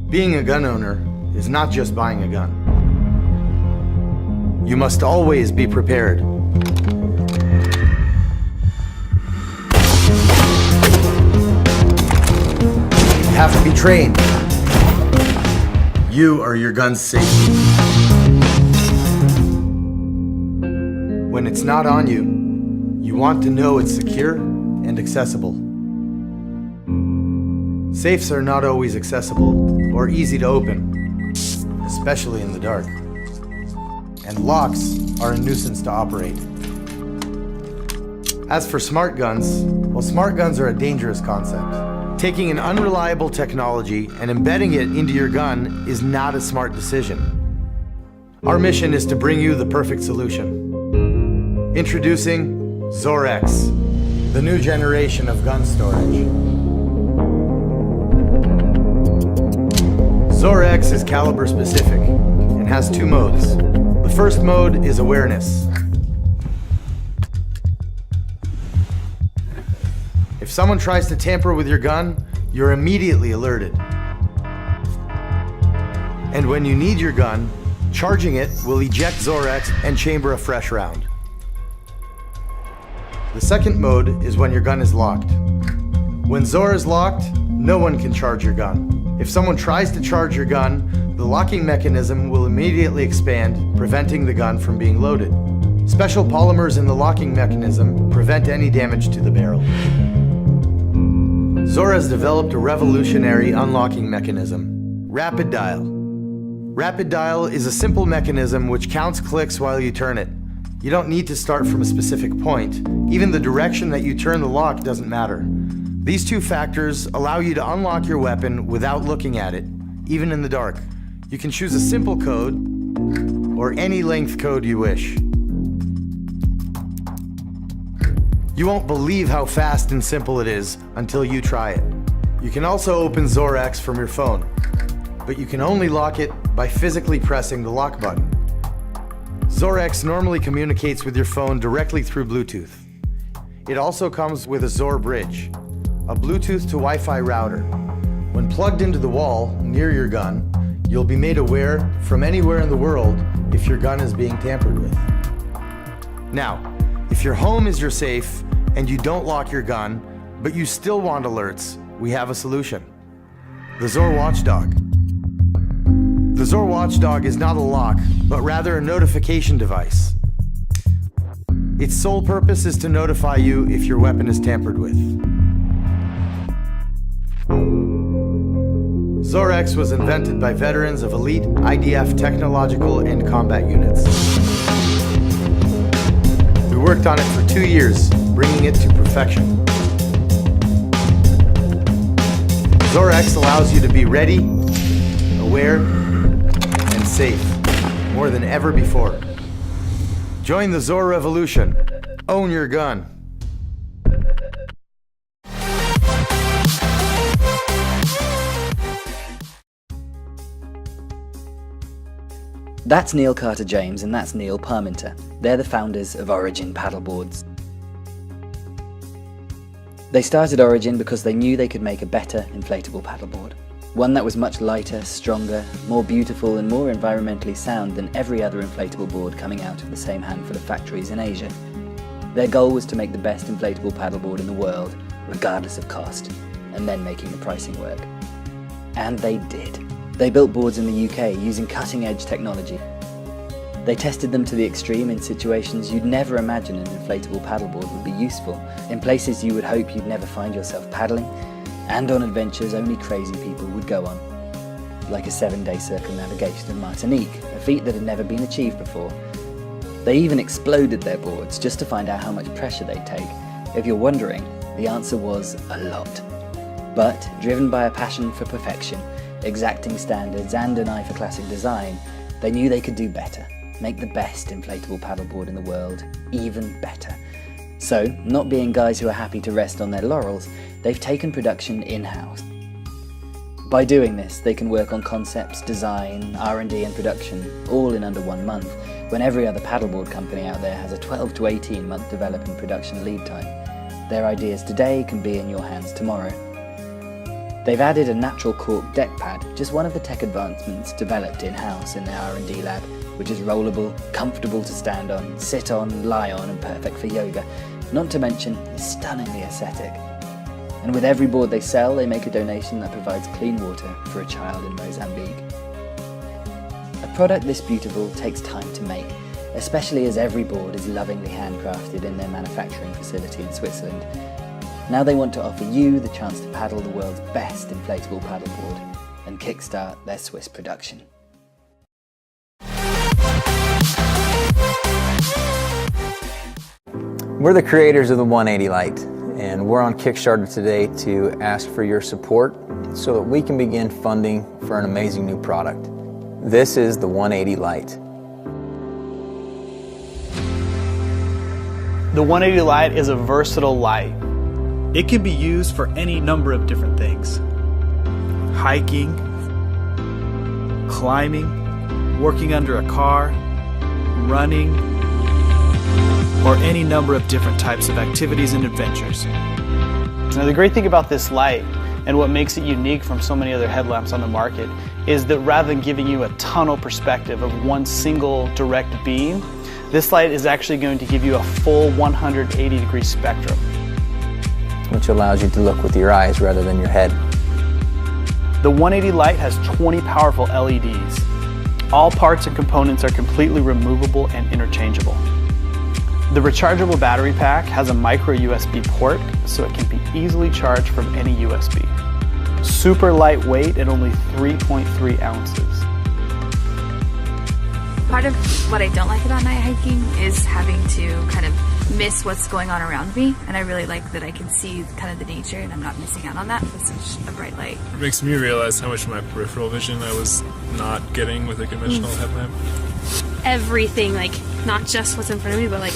Being a gun owner is not just buying a gun. You must always be prepared. You have to be trained. You are your gun's safety. When it's not on you, you want to know it's secure and accessible. Safes are not always accessible or easy to open, especially in the dark. And locks are a nuisance to operate. As for smart guns, well, smart guns are a dangerous concept. Taking an unreliable technology and embedding it into your gun is not a smart decision. Our mission is to bring you the perfect solution. Introducing Zorex, the new generation of gun storage. Zorex is caliber specific and has two modes. The first mode is awareness. If someone tries to tamper with your gun, you're immediately alerted. And when you need your gun, charging it will eject Zorex and chamber a fresh round. The second mode is when your gun is locked. When Zor is locked, no one can charge your gun. If someone tries to charge your gun, the locking mechanism will immediately expand, preventing the gun from being loaded. Special polymers in the locking mechanism prevent any damage to the barrel. Zor has developed a revolutionary unlocking mechanism, Rapid Dial. Rapid Dial is a simple mechanism which counts clicks while you turn it. You don't need to start from a specific point. Even the direction that you turn the lock doesn't matter. These two factors allow you to unlock your weapon without looking at it, even in the dark. You can choose a simple code or any length code you wish. You won't believe how fast and simple it is until you try it. You can also open Zorex from your phone, but you can only lock it by physically pressing the lock button. Zorex normally communicates with your phone directly through Bluetooth. It also comes with a Zor bridge, a Bluetooth to Wi-Fi router. When plugged into the wall near your gun, you'll be made aware from anywhere in the world if your gun is being tampered with. Now, if your home is your safe and you don't lock your gun, but you still want alerts, we have a solution. The Zor Watchdog. The Zor Watchdog is not a lock, but rather a notification device. Its sole purpose is to notify you if your weapon is tampered with. Zorex was invented by veterans of elite IDF technological and combat units. We worked on it for 2 years, bringing it to perfection. Zorex allows you to be ready, aware, and safe, more than ever before. Join the Zor revolution. Own your gun. That's Neil Carter-James and that's Neil Parminter. They're the founders of Origin paddleboards. They started Origin because they knew they could make a better inflatable paddleboard. One that was much lighter, stronger, more beautiful and more environmentally sound than every other inflatable board coming out of the same handful of factories in Asia. Their goal was to make the best inflatable paddleboard in the world, regardless of cost, and then making the pricing work. And they did. They built boards in the UK using cutting-edge technology. They tested them to the extreme in situations you'd never imagine an inflatable paddleboard would be useful, in places you would hope you'd never find yourself paddling, and on adventures only crazy people would go on. Like a 7-day circumnavigation of Martinique, a feat that had never been achieved before. They even exploded their boards just to find out how much pressure they'd take. If you're wondering, the answer was a lot. But, driven by a passion for perfection, exacting standards and an eye for classic design, they knew they could do better, make the best inflatable paddleboard in the world even better. So, not being guys who are happy to rest on their laurels, they've taken production in-house. By doing this, they can work on concepts, design, R&D and production, all in under 1 month, when every other paddleboard company out there has a 12 to 18 month development production lead time. Their ideas today can be in your hands tomorrow. They've added a natural cork deck pad, just one of the tech advancements developed in-house in their R&D lab, which is rollable, comfortable to stand on, sit on, lie on, and perfect for yoga, not to mention is stunningly aesthetic. And with every board they sell, they make a donation that provides clean water for a child in Mozambique. A product this beautiful takes time to make, especially as every board is lovingly handcrafted in their manufacturing facility in Switzerland. Now they want to offer you the chance to paddle the world's best inflatable paddleboard and kickstart their Swiss production. We're the creators of the 180 Lite, and we're on Kickstarter today to ask for your support so that we can begin funding for an amazing new product. This is the 180 Lite. The 180 Lite is a versatile light. It can be used for any number of different things. Hiking, climbing, working under a car, running, or any number of different types of activities and adventures. Now the great thing about this light and what makes it unique from so many other headlamps on the market is that rather than giving you a tunnel perspective of one single direct beam, this light is actually going to give you a full 180-degree spectrum, which allows you to look with your eyes rather than your head. The 180 Lite has 20 powerful LEDs. All parts and components are completely removable and interchangeable. The rechargeable battery pack has a micro USB port, so it can be easily charged from any USB. Super lightweight at only 3.3 ounces. Part of what I don't like about night hiking is having to kind of miss what's going on around me, and I really like that I can see kind of the nature and I'm not missing out on that with such a bright light. It makes me realize how much of my peripheral vision I was not getting with a conventional headlamp. Everything, like not just what's in front of me, but like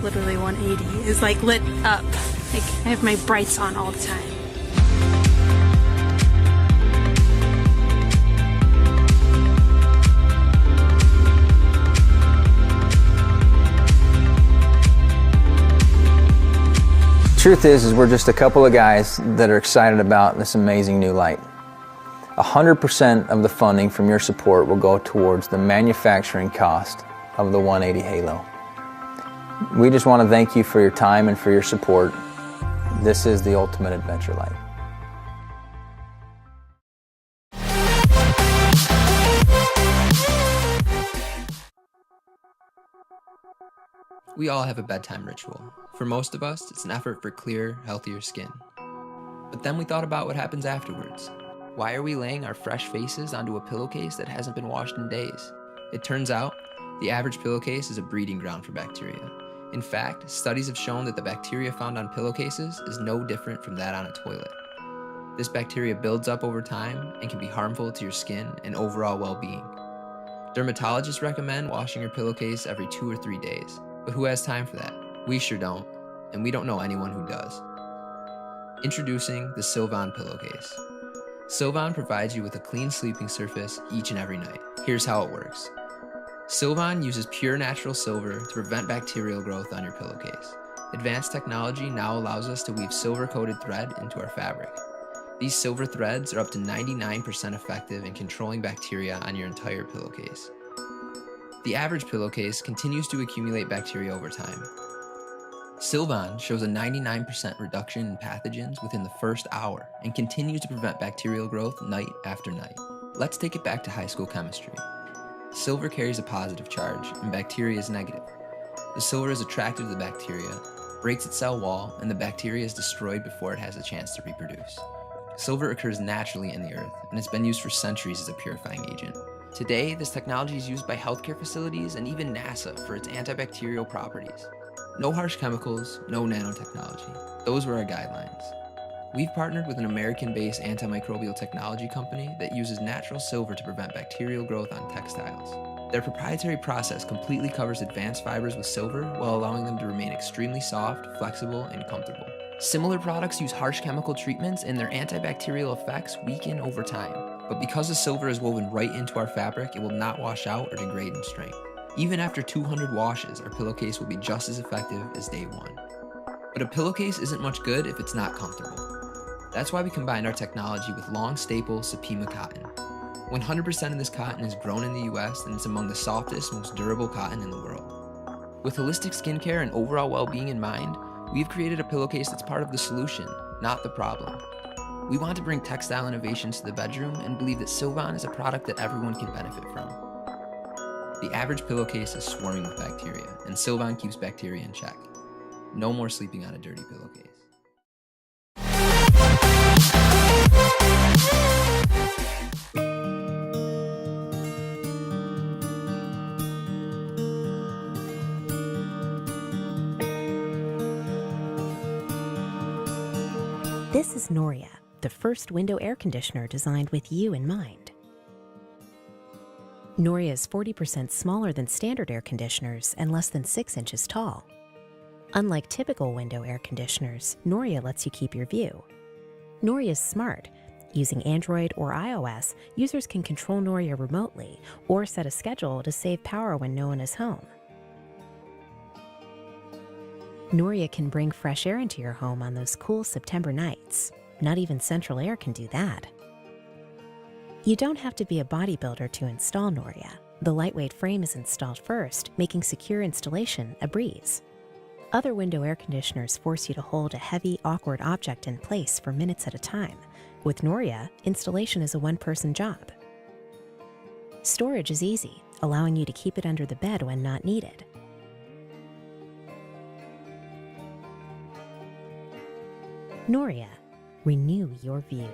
literally 180 is like lit up. Like I have my brights on all the time. Truth is we're just a couple of guys that are excited about this amazing new light. 100% of the funding from your support will go towards the manufacturing cost of the 180 Halo. We just want to thank you for your time and for your support. This is the ultimate adventure light. We all have a bedtime ritual. For most of us, it's an effort for clearer, healthier skin. But then we thought about what happens afterwards. Why are we laying our fresh faces onto a pillowcase that hasn't been washed in days? It turns out, the average pillowcase is a breeding ground for bacteria. In fact, studies have shown that the bacteria found on pillowcases is no different from that on a toilet. This bacteria builds up over time and can be harmful to your skin and overall well-being. Dermatologists recommend washing your pillowcase every 2 or 3 days. But who has time for that? We sure don't, and we don't know anyone who does. Introducing the Sylvan Pillowcase. Sylvan provides you with a clean sleeping surface each and every night. Here's how it works. Sylvan uses pure natural silver to prevent bacterial growth on your pillowcase. Advanced technology now allows us to weave silver-coated thread into our fabric. These silver threads are up to 99% effective in controlling bacteria on your entire pillowcase. The average pillowcase continues to accumulate bacteria over time. Sylvan shows a 99% reduction in pathogens within the first hour and continues to prevent bacterial growth night after night. Let's take it back to high school chemistry. Silver carries a positive charge and bacteria is negative. The silver is attracted to the bacteria, breaks its cell wall, and the bacteria is destroyed before it has a chance to reproduce. Silver occurs naturally in the earth and has been used for centuries as a purifying agent. Today, this technology is used by healthcare facilities and even NASA for its antibacterial properties. No harsh chemicals, no nanotechnology. Those were our guidelines. We've partnered with an American-based antimicrobial technology company that uses natural silver to prevent bacterial growth on textiles. Their proprietary process completely covers advanced fibers with silver while allowing them to remain extremely soft, flexible, and comfortable. Similar products use harsh chemical treatments and their antibacterial effects weaken over time. But because the silver is woven right into our fabric, it will not wash out or degrade in strength. Even after 200 washes, our pillowcase will be just as effective as day one. But a pillowcase isn't much good if it's not comfortable. That's why we combined our technology with long staple Supima cotton. 100% of this cotton is grown in the US and it's among the softest, most durable cotton in the world. With holistic skincare and overall well-being in mind, we've created a pillowcase that's part of the solution, not the problem. We want to bring textile innovations to the bedroom and believe that Sylvan is a product that everyone can benefit from. The average pillowcase is swarming with bacteria, and Sylvan keeps bacteria in check. No more sleeping on a dirty pillowcase. This is Noria, the first window air conditioner designed with you in mind. Noria is 40% smaller than standard air conditioners and less than 6 inches tall. Unlike typical window air conditioners, Noria lets you keep your view. Noria is smart. Using Android or iOS, users can control Noria remotely or set a schedule to save power when no one is home. Noria can bring fresh air into your home on those cool September nights. Not even central air can do that. You don't have to be a bodybuilder to install Noria. The lightweight frame is installed first, making secure installation a breeze. Other window air conditioners force you to hold a heavy, awkward object in place for minutes at a time. With Noria, installation is a one-person job. Storage is easy, allowing you to keep it under the bed when not needed. Noria, renew your view.